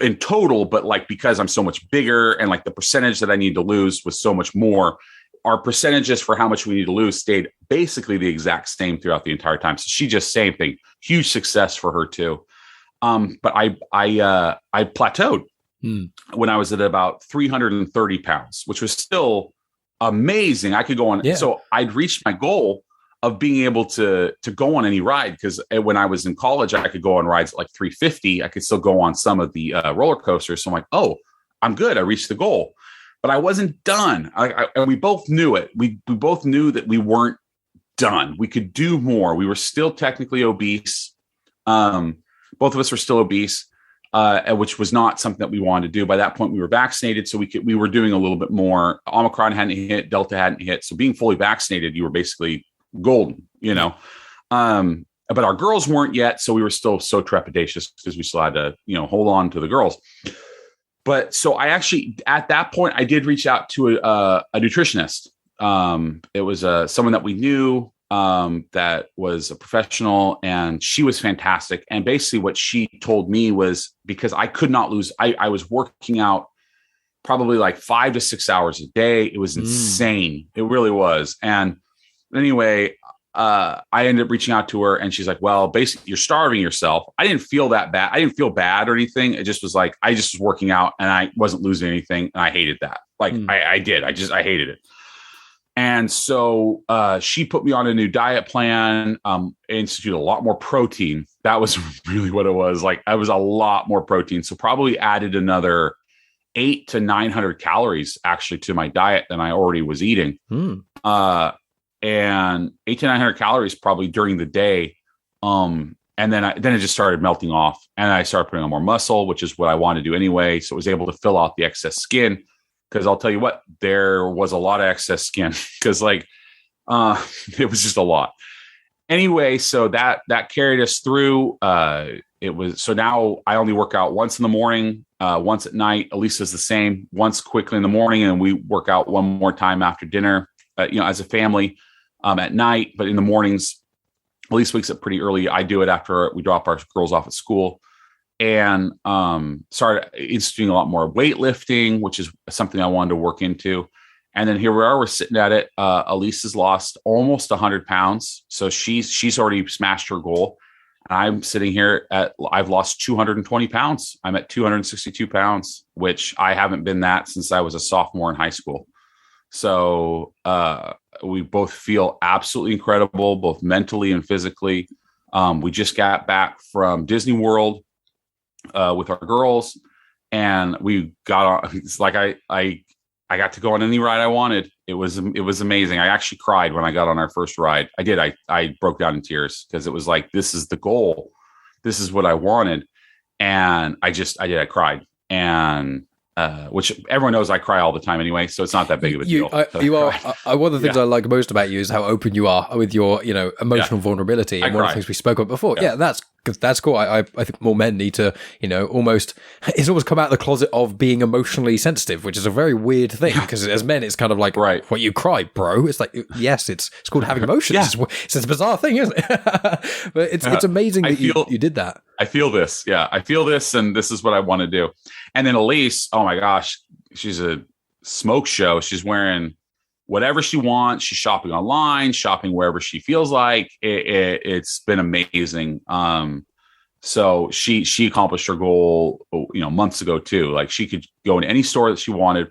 in total, but like, because I'm so much bigger and like the percentage that I need to lose was so much more. Our percentages for how much we need to lose stayed basically the exact same throughout the entire time. So she just same thing, huge success for her too. But I plateaued when I was at about 330 pounds, which was still amazing. I could go on. Yeah. So I'd reached my goal of being able to go on any ride. Because when I was in college, I could go on rides at like 350. I could still go on some of the roller coasters. So I'm like, oh, I'm good. I reached the goal. But I wasn't done. And we both knew it. We both knew that we weren't done. We could do more. We were still technically obese. Both of us were still obese, which was not something that we wanted to do. By that point, we were vaccinated, so we were doing a little bit more. Omicron hadn't hit, Delta hadn't hit. So being fully vaccinated, you were basically golden, But our girls weren't yet, so we were still so trepidatious because we still had to, hold on to the girls. But so I actually, at that point, I did reach out to a nutritionist. It was someone that we knew that was a professional, and she was fantastic. And basically what she told me was, because I could not lose, I was working out probably like 5 to 6 hours a day. It was insane. It really was. And anyway, I ended up reaching out to her, and she's like, well, basically you're starving yourself. I didn't feel that bad. I didn't feel bad or anything. It just was like, I just was working out and I wasn't losing anything. And I hated that. Like I did. I hated it. And so she put me on a new diet plan, instituted a lot more protein. That was really what it was. Like, I was a lot more protein. So probably added another 800 to 900 calories actually to my diet than I already was eating. And 800 to 900 calories probably during the day. And then it just started melting off, and I started putting on more muscle, which is what I wanted to do anyway. So it was able to fill out the excess skin, because I'll tell you what, there was a lot of excess skin because it was just a lot. Anyway, so that carried us through. So now I only work out once in the morning, once at night. Alyse does the same, once quickly in the morning, and we work out one more time after dinner, as a family. At night, but in the mornings, Alyse wakes up pretty early. I do it after we drop our girls off at school, and started instituting a lot more weightlifting, which is something I wanted to work into. And then here we are, we're sitting at it. Alyse has lost almost 100 pounds. So she's already smashed her goal. I'm sitting here I've lost 220 pounds. I'm at 262 pounds, which I haven't been that since I was a sophomore in high school. So, we both feel absolutely incredible, both mentally and physically. We just got back from Disneyworld with our girls, and we got on. It's like I got to go on any ride I wanted. It was amazing. I actually cried when I got on our first ride. I did. I broke down in tears because it was like, this is the goal. This is what I wanted, and I cried. And which everyone knows I cry all the time anyway, so it's not that big of a deal. One of the things I like most about you is how open you are with your, emotional vulnerability. And one of the things we spoke about before. Yeah, that's cool. I think more men need to, almost come out of the closet of being emotionally sensitive, which is a very weird thing, because as men, it's kind of like, what, you cry, bro? It's like, yes, it's called having emotions. It's a bizarre thing, isn't it? But it's amazing that you did that. I feel this. Yeah, I feel this, and this is what I want to do. And then Alyse, oh my gosh, she's a smoke show. She's wearing whatever she wants. She's shopping online, shopping wherever she feels like. It's been amazing. So she accomplished her goal, months ago too. Like, she could go in any store that she wanted.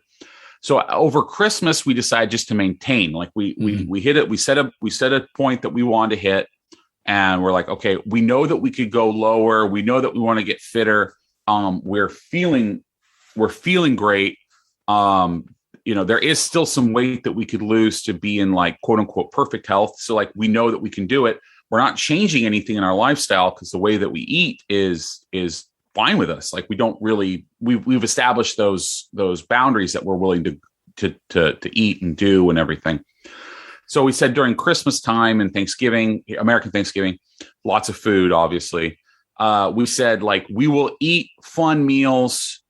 So over Christmas, we decided just to maintain. Like, we hit it. We set a point that we wanted to hit, and we're like, okay, we know that we could go lower. We know that we want to get fitter. We're feeling great. There is still some weight that we could lose to be in, like, quote unquote perfect health. So, like, we know that we can do it. We're not changing anything in our lifestyle because the way that we eat is fine with us. Like, we don't really, we've established those boundaries that we're willing to eat and do and everything. So we said during Christmas time and Thanksgiving, American Thanksgiving, lots of food, obviously. We said, like, we will eat fun meals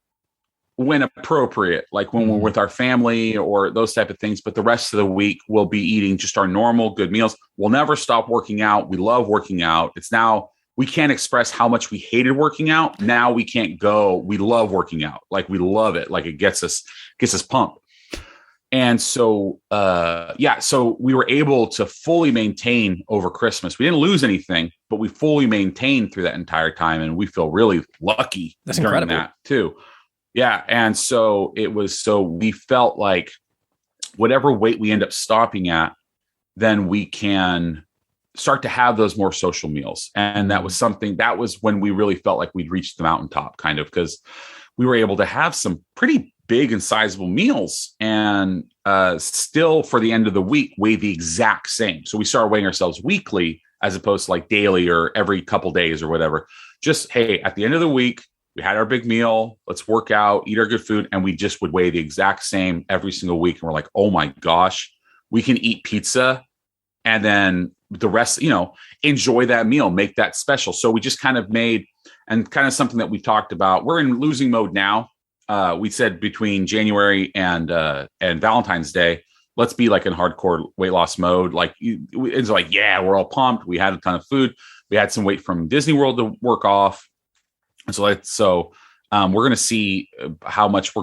when appropriate, like when we're with our family or those type of things. But the rest of the week, we'll be eating just our normal good meals. We'll never stop working out. We love working out. It's now, we can't express how much we hated working out. Now we can't go. We love working out. Like, we love it. Like, it gets us pumped. And so, so we were able to fully maintain over Christmas. We didn't lose anything, but we fully maintained through that entire time. And we feel really lucky. That's incredible. That too. Yeah. And so we felt like whatever weight we end up stopping at, then we can start to have those more social meals. And that was when we really felt like we'd reached the mountaintop, kind of, because we were able to have some pretty big and sizable meals, and still for the end of the week weigh the exact same. So we started weighing ourselves weekly as opposed to like daily or every couple days or whatever. Just, hey, at the end of the week, we had our big meal, let's work out, eat our good food, and we just would weigh the exact same every single week. And we're like, oh my gosh, we can eat pizza and then the rest, enjoy that meal, make that special. So we just kind of made, and kind of something that we talked about, we're in losing mode now. We said between January and Valentine's Day, let's be like in hardcore weight loss mode. Like, it's like, yeah, we're all pumped. We had a ton of food. We had some weight from Disneyworld to work off. And so we're going to see how much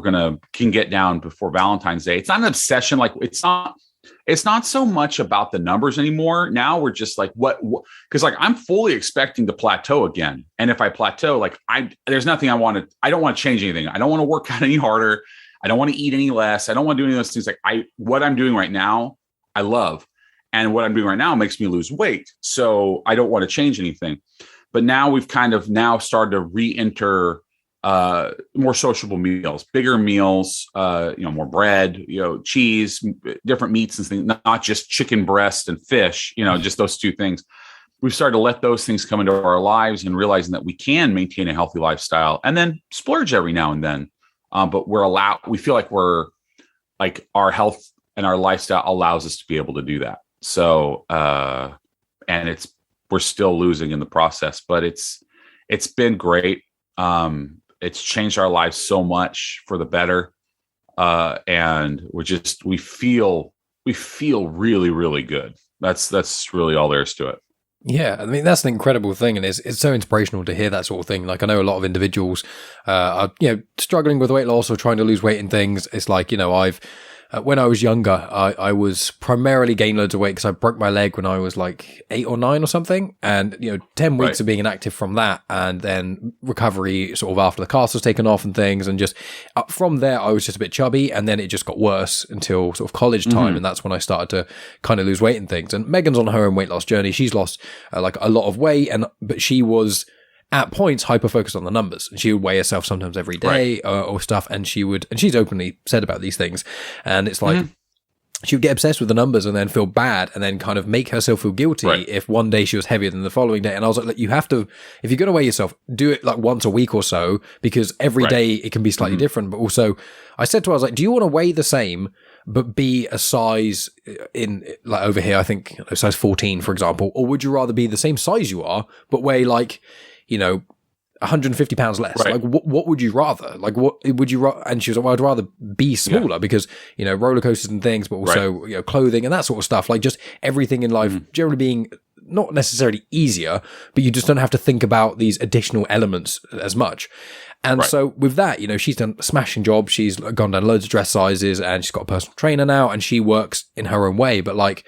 can get down before Valentine's Day. It's not an obsession. Like, it's not it's not so much about the numbers anymore. Now we're just like, because like I'm fully expecting to plateau again. And if I plateau, like there's nothing I don't want to change anything. I don't want to work out any harder. I don't want to eat any less. I don't want to do any of those things. Like what I'm doing right now, I love. And what I'm doing right now makes me lose weight. So I don't want to change anything. But now we've kind of started to re-enter more sociable meals, bigger meals, more bread, cheese, different meats and things, not just chicken breast and fish, just those two things. We've started to let those things come into our lives and realizing that we can maintain a healthy lifestyle and then splurge every now and then. But we feel like our health and our lifestyle allows us to be able to do that. So, and we're still losing in the process, but it's been great. It's changed our lives so much for the better. And we feel really, really good. That's really all there is to it. Yeah, I mean, that's an incredible thing. And it's so inspirational to hear that sort of thing. Like I know a lot of individuals are, struggling with weight loss or trying to lose weight and things. It's like, when I was younger, I was primarily gained loads of weight because I broke my leg when I was like 8 or 9 or something. And, 10 weeks of being inactive from that and then recovery sort of after the cast was taken off and things. And just from there, I was just a bit chubby. And then it just got worse until sort of college time. Mm-hmm. And that's when I started to kind of lose weight and things. And Megan's on her own weight loss journey. She's lost like a lot of weight, but she was at points hyper focused on the numbers, and she would weigh herself sometimes every day or stuff. And she's openly said about these things. And it's like, she would get obsessed with the numbers and then feel bad and then kind of make herself feel guilty if one day she was heavier than the following day. And I was like, look, you have to, if you're going to weigh yourself, do it like once a week or so, because every day it can be slightly different. But also I said to her, I was like, do you want to weigh the same, but be a size in like over here, I think size 14, for example, or would you rather be the same size you are, but weigh like, 150 pounds less? Like what would you rather? Like what would you and she was like, well, I'd rather be smaller because roller coasters and things, but also clothing and that sort of stuff, like just everything in life generally being not necessarily easier, but you just don't have to think about these additional elements as much. And so with that, she's done a smashing job. She's gone down loads of dress sizes and she's got a personal trainer now and she works in her own way. But like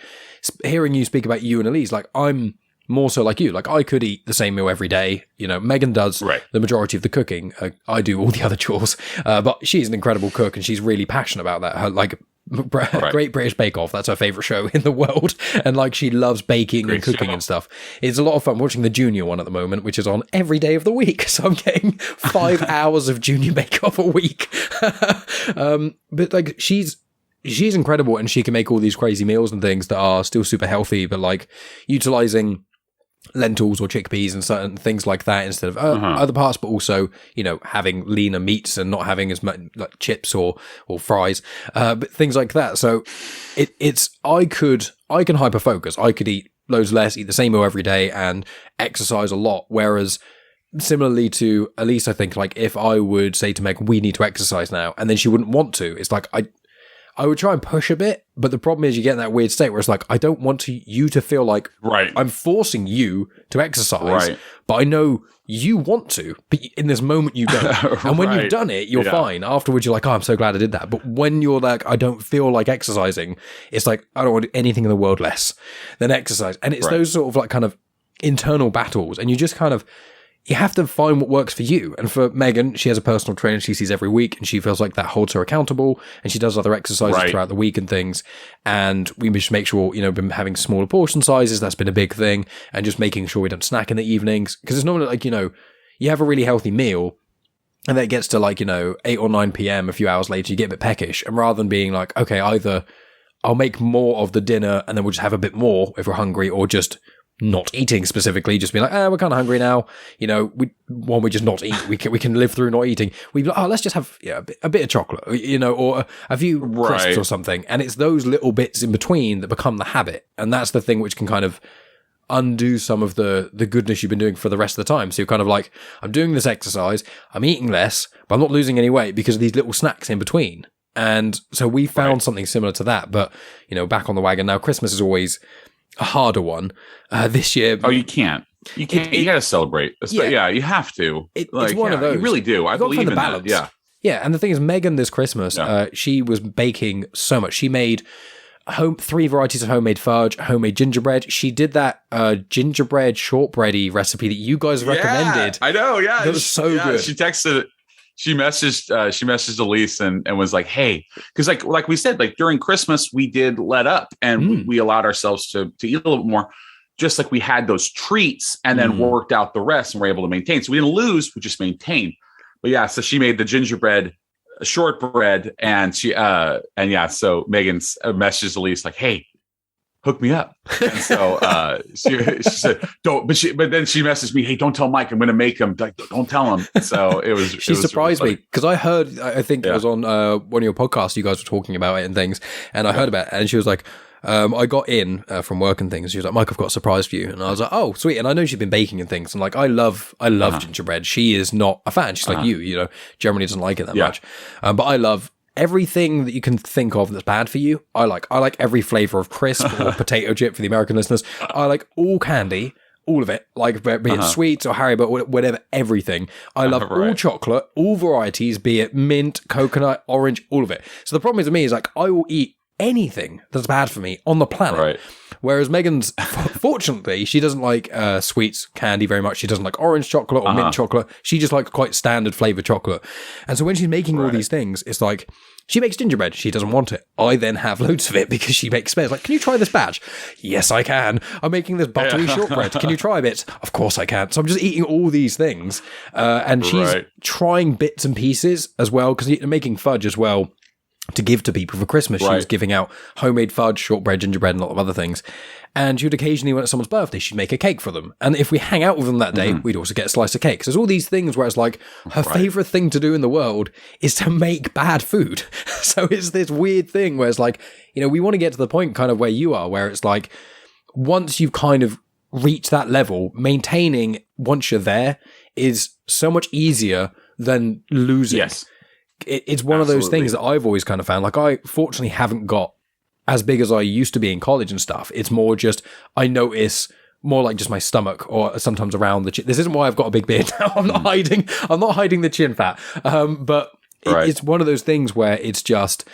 hearing you speak about you and Alyse, like I'm more so like you. Like I could eat the same meal every day. Megan does the majority of the cooking. I do all the other chores. But she's an incredible cook and she's really passionate about that. Her like Great British Bake Off, that's her favorite show in the world. And like she loves baking and cooking and stuff. It's a lot of fun watching the Junior one at the moment, which is on every day of the week. So I'm getting 5 hours of Junior Bake Off a week. But like she's incredible and she can make all these crazy meals and things that are still super healthy, but like utilizing lentils or chickpeas and certain things like that instead of other parts, but also having leaner meats and not having as much like chips or fries, but things like that. So I can hyper focus. I could eat loads less, eat the same meal every day, and exercise a lot. Whereas similarly to Alyse, I think like if I would say to Meg, we need to exercise now, and then she wouldn't want to, it's like I would try and push a bit, but the problem is you get in that weird state where it's like, I don't want you to feel like I'm forcing you to exercise, but I know you want to, but in this moment you don't. And when you've done it, you're fine. Afterwards, you're like, oh, I'm so glad I did that. But when you're like, I don't feel like exercising, it's like, I don't want anything in the world less than exercise. And it's those sort of like kind of internal battles. And you just kind of, you have to find what works for you. And for Megan, she has a personal trainer she sees every week and she feels like that holds her accountable, and she does other exercises throughout the week and things. And we just make sure, been having smaller portion sizes. That's been a big thing. And just making sure we don't snack in the evenings. Because it's normally like, you have a really healthy meal and then it gets to like, 8 or 9 p.m. a few hours later, you get a bit peckish. And rather than being like, okay, either I'll make more of the dinner and then we'll just have a bit more if we're hungry, or just not eating specifically, just be like, we're kind of hungry now. We just not eat. We can live through not eating. We'd be like, let's just have a bit of chocolate, or a few crisps or something. And it's those little bits in between that become the habit. And that's the thing which can kind of undo some of the goodness you've been doing for the rest of the time. So you're kind of like, I'm doing this exercise, I'm eating less, but I'm not losing any weight because of these little snacks in between. And so we found something similar to that, but back on the wagon now. Christmas is always a harder one this year. Oh, you can't. You got to celebrate. Yeah, you have to. It's one of those. You really do. I believe in that. Yeah. And the thing is, Megan this Christmas, she was baking so much. She made three varieties of homemade fudge, homemade gingerbread. She did that gingerbread shortbready recipe that you guys recommended. I know. Yeah, that was so good. She texted. She messaged Alyse and was like, "Hey," because like we said, like during Christmas we did let up and we allowed ourselves to eat a little bit more, just like we had those treats and then worked out the rest and were able to maintain. So we didn't lose, we just maintained. But yeah, so she made the gingerbread shortbread and so Megan's messaged Alyse like, "Hey, hook me up." And so she said, "Don't." But then she messaged me, "Hey, don't tell Mike. I'm going to make him. Like, don't tell him." So it was. She surprised me because I heard. I think it was on one of your podcasts. You guys were talking about it and things, and I heard about it. And she was like, "I got in from work and things." She was like, "Mike, I've got a surprise for you." And I was like, "Oh, sweet." And I know she's been baking and things. And like, I love gingerbread. She is not a fan. She's like you, generally doesn't like it that much. But I love everything that you can think of that's bad for you. I like every flavor of crisp or potato chip for the American listeners. I like all candy, all of it, like be it sweets or Haribo, whatever, everything. I love all chocolate, all varieties, be it mint, coconut, orange, all of it. So the problem with me is like I will eat anything that's bad for me on the planet. Right. Whereas Megan's, fortunately, she doesn't like sweets, candy very much. She doesn't like orange chocolate or mint chocolate. She just likes quite standard flavored chocolate. And so when she's making all these things, it's like she makes gingerbread. She doesn't want it. I then have loads of it because she makes spares. Like, can you try this batch? Yes, I can. I'm making this buttery shortbread. Can you try a bit? Of course I can. So I'm just eating all these things. And she's trying bits and pieces as well because making fudge as well. To give to people for Christmas. She was giving out homemade fudge, shortbread, gingerbread, and a lot of other things. And she would occasionally, when it's someone's birthday, she'd make a cake for them. And if we hang out with them that day, we'd also get a slice of cake. So there's all these things where it's like her favorite thing to do in the world is to make bad food. So it's this weird thing where it's like, we want to get to the point kind of where you are, where it's like, once you've kind of reached that level, maintaining once you're there is so much easier than losing. Yes. It's one of those things that I've always kind of found. Like, I fortunately haven't got as big as I used to be in college and stuff. It's more just, I notice more like just my stomach or sometimes around the chin. This isn't why I've got a big beard now. I'm not hiding the chin fat. But it's one of those things where it's just,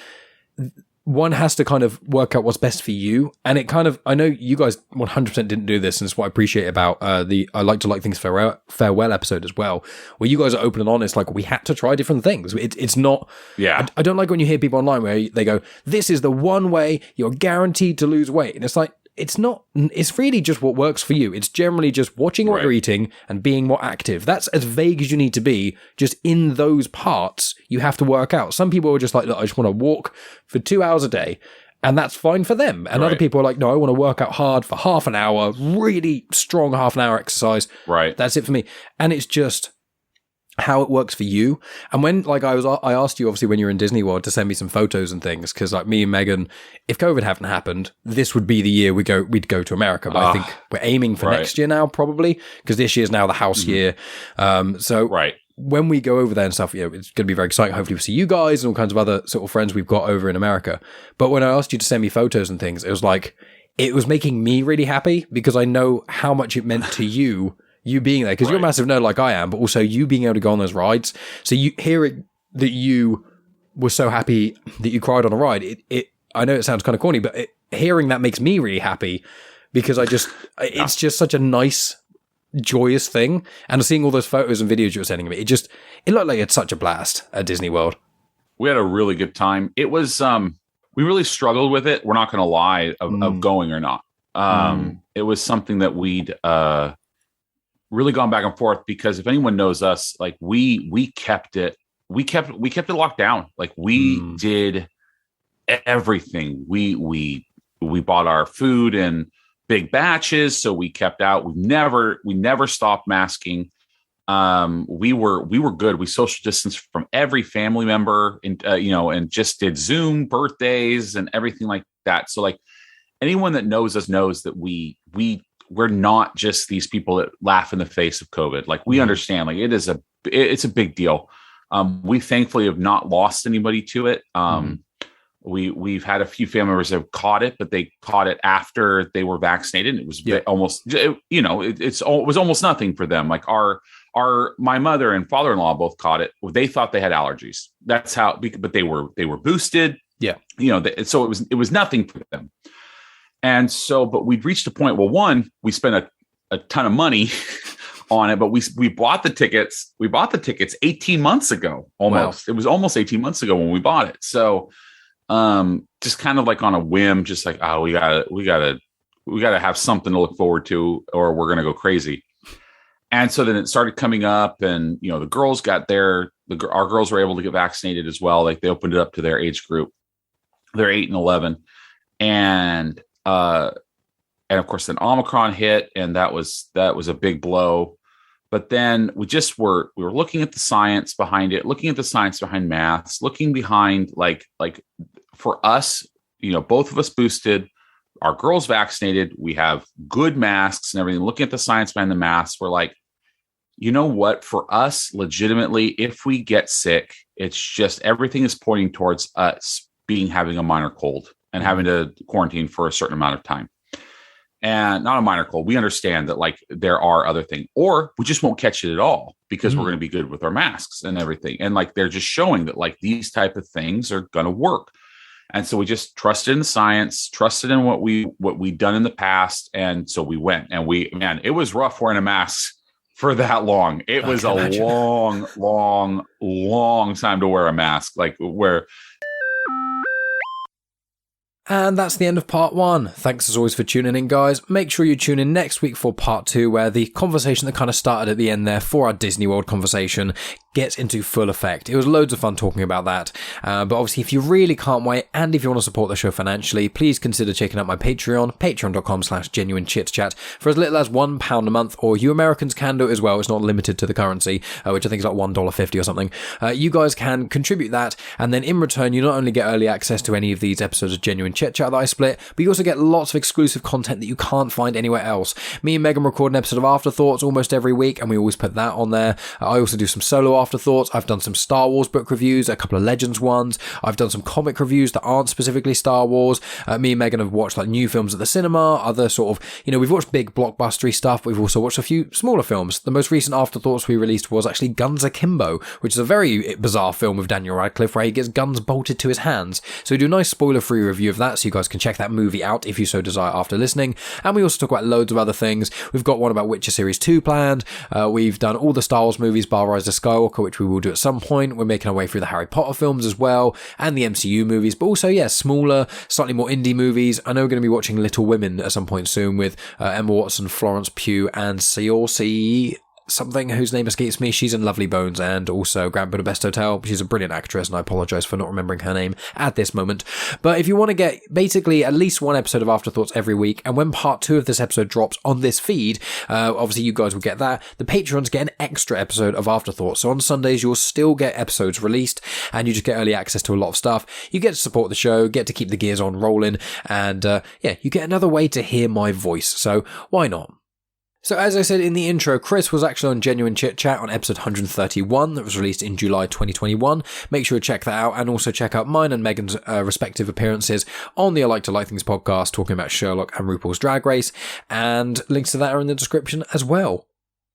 one has to kind of work out what's best for you. And it kind of, I know you guys 100% didn't do this, and it's what I appreciate about the I Like to Like Things Farewell episode as well, where you guys are open and honest, like we had to try different things. It's not, I don't like when you hear people online where they go, this is the one way you're guaranteed to lose weight. And it's like, it's not, it's really just what works for you. It's generally just watching what you're eating and being more active. That's as vague as you need to be. Just in those parts, you have to work out. Some people are just like, look, I just want to walk for 2 hours a day. And that's fine for them. And other people are like, no, I want to work out hard for half an hour, really strong half an hour exercise. Right. That's it for me. And it's just how it works for you. And when, like, I asked you obviously when you were in Disneyworld to send me some photos and things, because like me and Megan, if COVID hadn't happened, this would be the year we'd go to America. But I think we're aiming for next year now, probably, because this year's now the house year. When we go over there and stuff, it's going to be very exciting. Hopefully we'll see you guys and all kinds of other sort of friends we've got over in America. But when I asked you to send me photos and things, it was like, it was making me really happy because I know how much it meant to you being there, because you're a massive nerd like I am, but also you being able to go on those rides. So you hear it that you were so happy that you cried on a ride. I know it sounds kind of corny, but hearing that makes me really happy because it's just such a nice, joyous thing. And seeing all those photos and videos you were sending me, it looked like it's such a blast at Disney World. We had a really good time. It was, we really struggled with it. We're not going to lie of going or not. It was something that we'd, really gone back and forth, because if anyone knows us, like we kept it locked down. Like we did everything. We bought our food in big batches, so we kept out. We never stopped masking. We were good. We social distanced from every family member, and just did Zoom birthdays and everything like that. So like anyone that knows us knows that we're not just these people that laugh in the face of COVID. Like we understand, like it's a big deal. We thankfully have not lost anybody to it. We've had a few family members that have caught it, but they caught it after they were vaccinated. And it was it was almost nothing for them. Like my mother and father-in-law both caught it. They thought they had allergies. That's how, but they were boosted. Yeah. So it was nothing for them. And so, but we'd reached a point. Well, one, we spent a ton of money on it, but we bought the tickets. We bought the tickets 18 months ago, almost. Wow. It was almost 18 months ago when we bought it. So, just kind of like on a whim, just like, oh, we gotta have something to look forward to, or we're gonna go crazy. And so then it started coming up, and the girls got our girls were able to get vaccinated as well. Like they opened it up to their age group. They're 8 and 11, and of course then Omicron hit, and that was a big blow. But then we were looking at the science behind it, looking at the science behind masks, looking behind like for us, both of us boosted, our girls vaccinated, we have good masks and everything. Looking at the science behind the masks, we're like, you know what? For us, legitimately, if we get sick, it's just everything is pointing towards us having a minor cold and having to quarantine for a certain amount of time. And not a minor cold. We understand that like there are other things, or we just won't catch it at all because we're going to be good with our masks and everything. And like they're just showing that like these type of things are going to work. And so we just trusted in the science, trusted in what we'd done in the past. And so we went, and it was rough wearing a mask for that long. It was a long, long, long time to wear a mask. And that's the end of part 1. Thanks as always for tuning in, guys. Make sure you tune in next week for part 2, where the conversation that kind of started at the end there for our Disneyworld conversation gets into full effect. It was loads of fun talking about that. But obviously, if you really can't wait, and if you want to support the show financially, please consider checking out my Patreon, patreon.com/genuinechitchat, for as little as £1 a month, or you Americans can do it as well. It's not limited to the currency, which I think is like $1.50 or something. You guys can contribute that, and then in return, you not only get early access to any of these episodes of Genuine Chit-Chat that I split, but you also get lots of exclusive content that you can't find anywhere else. Me and Megan record an episode of Afterthoughts almost every week, and we always put that on there. I also do some solo Afterthoughts. I've done some Star Wars book reviews, a couple of Legends ones. I've done some comic reviews that aren't specifically Star Wars. Me and Megan have watched like new films at the cinema, other sort of, we've watched big blockbustery stuff, but we've also watched a few smaller films. The most recent Afterthoughts we released was actually Guns Akimbo, which is a very bizarre film of Daniel Radcliffe where he gets guns bolted to his hands. So we do a nice spoiler-free review of that, so you guys can check that movie out if you so desire after listening. And we also talk about loads of other things. We've got one about Witcher Series 2 planned. We've done all the Star Wars movies bar Rise of Skywalker, which we will do at some point. We're making our way through the Harry Potter films as well, and the MCU movies, but also, smaller, slightly more indie movies. I know we're going to be watching Little Women at some point soon with Emma Watson, Florence Pugh, and Saoirse something whose name escapes me. She's in Lovely Bones and also Grand Budapest Hotel. She's a brilliant actress, and I apologise for not remembering her name at this moment. But if you want to get basically at least one episode of Afterthoughts every week, and when part 2 of this episode drops on this feed, obviously you guys will get that. The Patrons get an extra episode of Afterthoughts. So on Sundays, you'll still get episodes released, and you just get early access to a lot of stuff. You get to support the show, get to keep the gears on rolling, and you get another way to hear my voice. So why not? So as I said in the intro, Chris was actually on Genuine Chit-Chat on episode 131 that was released in July 2021. Make sure to check that out, and also check out mine and Megan's respective appearances on the I Like to Like Things podcast, talking about Sherlock and RuPaul's Drag Race, and links to that are in the description as well.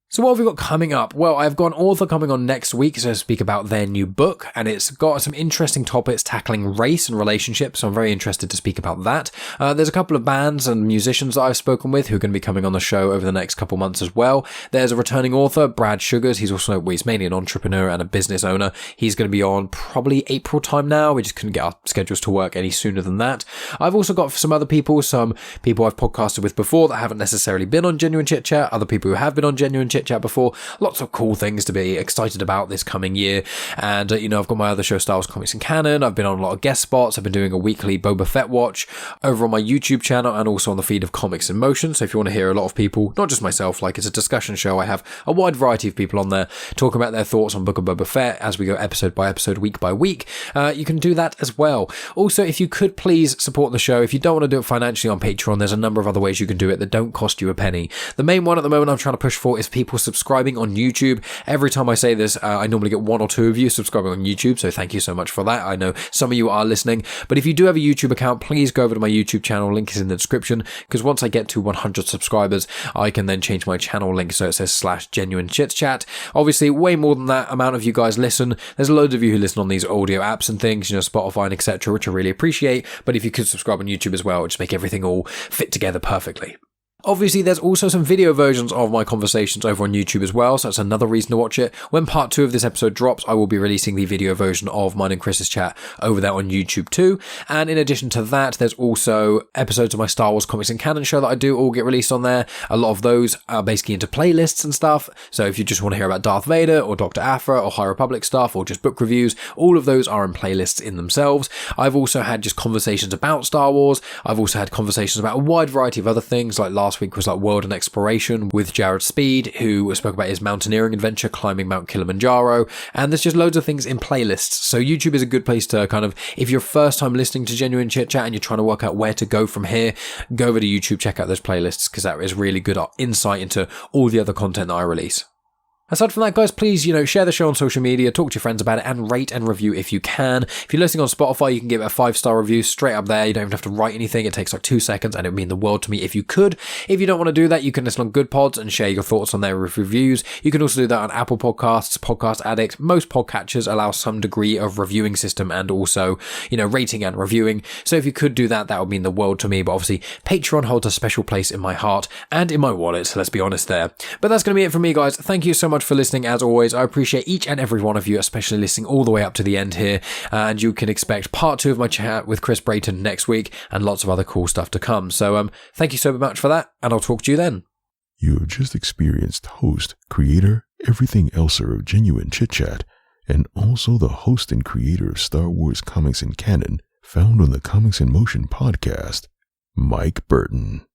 So what have we got coming up? Well, I've got an author coming on next week to speak about their new book, and it's got some interesting topics tackling race and relationships, so I'm very interested to speak about that. There's a couple of bands and musicians that I've spoken with who are going to be coming on the show over the next couple months as well. There's a returning author, Brad Sugars. He's mainly an entrepreneur and a business owner. He's going to be on probably April time now. We just couldn't get our schedules to work any sooner than that. I've also got some other people, some people I've podcasted with before that haven't necessarily been on Genuine Chit-Chat, other people who have been on Genuine Chit-Chat before. Lots of cool things to be excited about this coming year. And I've got my other show, Star Wars Comics and Canon. I've been on a lot of guest spots. I've been doing a weekly Boba Fett watch over on my YouTube channel and also on the feed of Comics in Motion. So if you want to hear a lot of people, not just myself, like it's a discussion show, I have a wide variety of people on there talking about their thoughts on Book of Boba Fett as we go episode by episode, week by week. You can do that as well. Also, if you could please support the show, if you don't want to do it financially on Patreon, there's a number of other ways you can do it that don't cost you a penny. The main one at the moment I'm trying to push for is people people subscribing on YouTube. Every time I say this, I normally get 1 or 2 of you subscribing on YouTube, so thank you so much for that. I know some of you are listening, but if you do have a YouTube account, please go over to my YouTube channel. Link is in the description, because once I get to 100 subscribers, I can then change my channel link so it says /genuine Chit-Chat. Obviously, way more than that amount of you guys listen. There's loads of you who listen on these audio apps and things, Spotify and etc., which I really appreciate. But if you could subscribe on YouTube as well, it would just make everything all fit together perfectly. Obviously, there's also some video versions of my conversations over on YouTube as well, so that's another reason to watch it. When part 2 of this episode drops, I will be releasing the video version of mine and Chris's chat over there on YouTube too. And in addition to that, there's also episodes of my Star Wars Comics and Canon show that I do all get released on there. A lot of those are basically into playlists and stuff, so if you just want to hear about Darth Vader or Dr. Aphra or High Republic stuff or just book reviews, all of those are in playlists in themselves. I've also had just conversations about Star Wars. I've also had conversations about a wide variety of other things, like last week was like World and Exploration with Jared Speed, who spoke about his mountaineering adventure climbing Mount Kilimanjaro, and there's just loads of things in playlists. So YouTube is a good place to kind of, if you're first time listening to Genuine Chit Chat and you're trying to work out where to go from here, go over to YouTube, check out those playlists, because that is really good insight into all the other content that I release. Aside from that, guys, please, share the show on social media, talk to your friends about it, and rate and review if you can. If you're listening on Spotify, you can give it a 5-star review straight up there. You don't even have to write anything. It takes like 2 seconds, and it would mean the world to me if you could. If you don't want to do that, you can listen on Good Pods and share your thoughts on their reviews. You can also do that on Apple Podcasts, Podcast Addict. Most podcatchers allow some degree of reviewing system and also, rating and reviewing. So if you could do that, that would mean the world to me. But obviously, Patreon holds a special place in my heart and in my wallet, so let's be honest there. But that's going to be it from me, guys. Thank you so much for listening. As always, I appreciate each and every one of you, especially listening all the way up to the end here. And you can expect part 2 of my chat with Chris Braaten next week and lots of other cool stuff to come. So thank you so much for that, and I'll talk to you then. You have just experienced host, creator, everything elser of Genuine Chit Chat, and also the host and creator of Star Wars Comics and Canon, found on the Comics in Motion podcast, Mike Burton.